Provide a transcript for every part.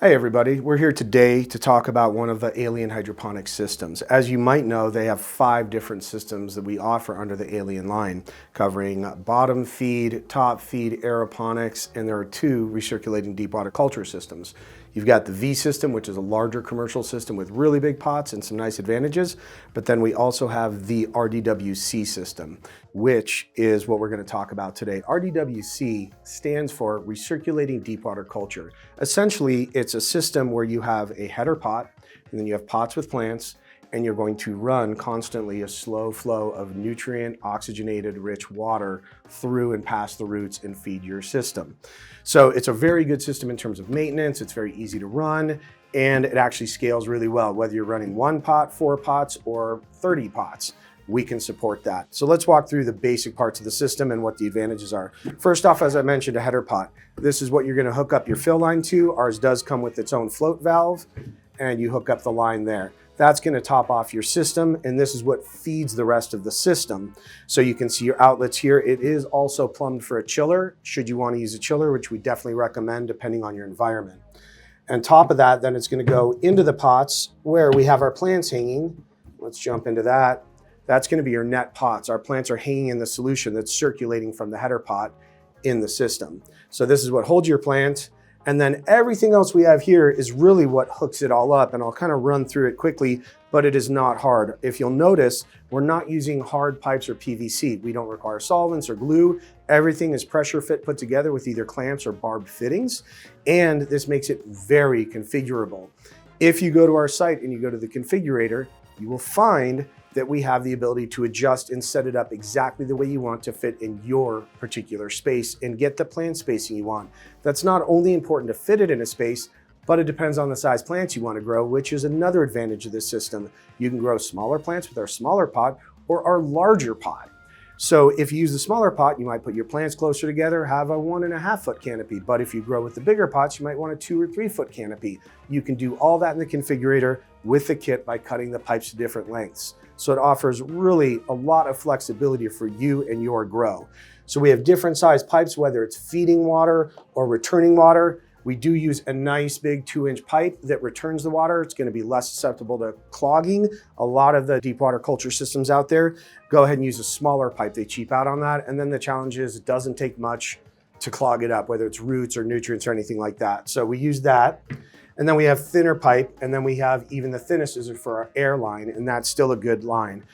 Hey everybody, we're here today to talk about one of the ALIEN hydroponics systems. As you might know, they have 5 different systems that we offer under the ALIEN line, covering bottom feed, top feed, aeroponics, and there are 2 recirculating deep water culture systems. You've got the V system, which is a larger commercial system with really big pots and some nice advantages, but then we also have the RDWC system, which is what we're going to talk about today. RDWC stands for recirculating deep water culture. Essentially, it's a system where you have a header pot, and then you have pots with plants, and you're going to run constantly a slow flow of nutrient, oxygenated, rich water through and past the roots and feed your system. So it's a very good system in terms of maintenance. It's very easy to run, and it actually scales really well. Whether you're running 1 pot, 4 pots, or 30 pots, we can support that. So let's walk through the basic parts of the system and what the advantages are. First off, as I mentioned, a header pot. This is what you're gonna hook up your fill line to. Ours does come with its own float valve, and you hook up the line there. That's going to top off your system, and this is what feeds the rest of the system. So you can see your outlets here. It is also plumbed for a chiller, should you want to use a chiller, which we definitely recommend depending on your environment. On top of that, then it's going to go into the pots where we have our plants hanging. Let's jump into that. That's going to be your net pots. Our plants are hanging in the solution that's circulating from the header pot in the system. So this is what holds your plant. And then everything else we have here is really what hooks it all up. And I'll kind of run through it quickly, but it is not hard. If you'll notice, we're not using hard pipes or PVC. We don't require solvents or glue. Everything is pressure fit put together with either clamps or barbed fittings. And this makes it very configurable. If you go to our site and you go to the configurator, you will find that we have the ability to adjust and set it up exactly the way you want to fit in your particular space and get the plant spacing you want. That's not only important to fit it in a space, but it depends on the size plants you want to grow, which is another advantage of this system. You can grow smaller plants with our smaller pot or our larger pot. So if you use the smaller pot, you might put your plants closer together, have a 1.5 foot canopy. But if you grow with the bigger pots, you might want a 2 or 3 foot canopy. You can do all that in the configurator with the kit by cutting the pipes to different lengths. So it offers really a lot of flexibility for you and your grow. So we have different size pipes, whether it's feeding water or returning water. We do use a nice big 2-inch pipe that returns the water. It's going to be less susceptible to clogging. A lot of the deep water culture systems out there, go ahead and use a smaller pipe. They cheap out on that. And then the challenge is it doesn't take much to clog it up, whether it's roots or nutrients or anything like that. So we use that. And then we have thinner pipe, and then we have even the thinnest is for our air line, and that's still a good line.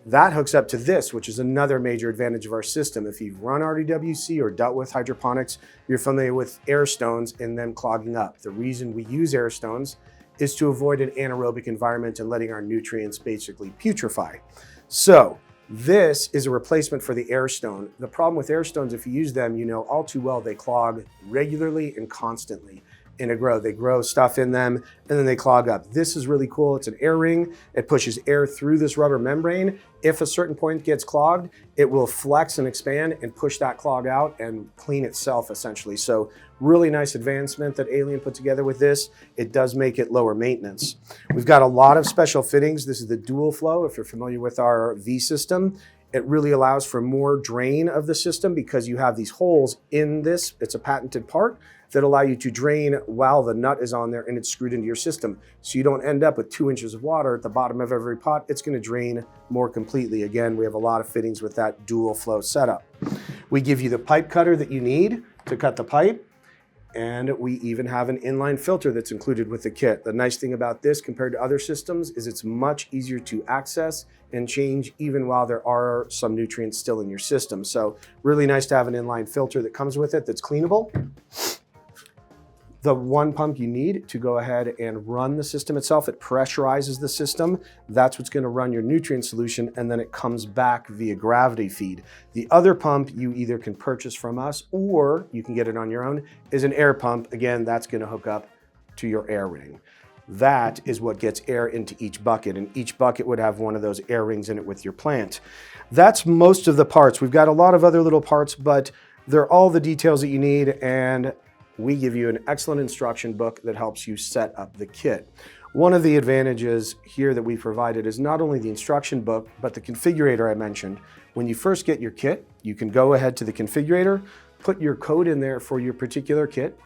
That hooks up to this, which is another major advantage of our system. If you've run RDWC or dealt with hydroponics, you're familiar with air stones and them clogging up. The reason we use air stones is to avoid an anaerobic environment and letting our nutrients basically putrefy. So this is a replacement for the air stone. The problem with air stones, if you use them, you know all too well they clog regularly and constantly. In a grow. They grow stuff in them and then they clog up. This is really cool. It's an air ring. It pushes air through this rubber membrane. If a certain point gets clogged, it will flex and expand and push that clog out and clean itself essentially. So really nice advancement that ALIEN put together with this. It does make it lower maintenance. We've got a lot of special fittings. This is the dual flow. If you're familiar with our V system, it really allows for more drain of the system because you have these holes in this. It's a patented part that allow you to drain while the nut is on there and it's screwed into your system. So you don't end up with 2 inches of water at the bottom of every pot. It's gonna drain more completely. Again, we have a lot of fittings with that dual flow setup. We give you the pipe cutter that you need to cut the pipe. And we even have an inline filter that's included with the kit. The nice thing about this compared to other systems is it's much easier to access and change even while there are some nutrients still in your system. So really nice to have an inline filter that comes with it that's cleanable. The one pump you need to go ahead and run the system itself, it pressurizes the system. That's what's going to run your nutrient solution, and then it comes back via gravity feed. The other pump you either can purchase from us or you can get it on your own is an air pump. Again, that's going to hook up to your air ring. That is what gets air into each bucket, and each bucket would have one of those air rings in it with your plant. That's most of the parts. We've got a lot of other little parts, but they're all the details that you need, and we give you an excellent instruction book that helps you set up the kit. One of the advantages here that we provided is not only the instruction book, but the configurator I mentioned. When you first get your kit, you can go ahead to the configurator, put your code in there for your particular kit.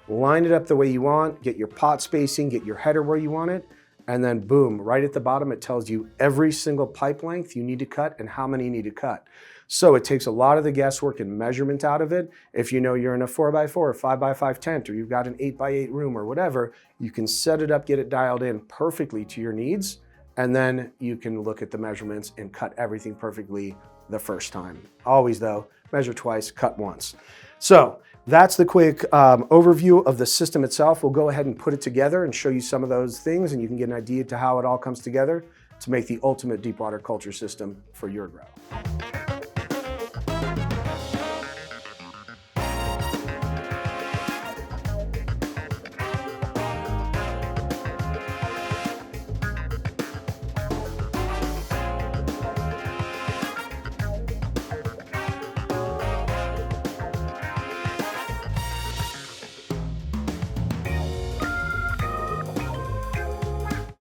line it up the way you want, get your pot spacing, get your header where you want it, and then boom, right at the bottom it tells you every single pipe length you need to cut and how many you need to cut. So it takes a lot of the guesswork and measurement out of it. If you know you're in a 4x4 or 5x5 tent, or you've got an 8x8 room or whatever, you can set it up, get it dialed in perfectly to your needs, and then you can look at the measurements and cut everything perfectly the first time. Always though, measure twice, cut once. So that's the quick overview of the system itself. We'll go ahead and put it together and show you some of those things, and you can get an idea to how it all comes together to make the ultimate deep water culture system for your grow.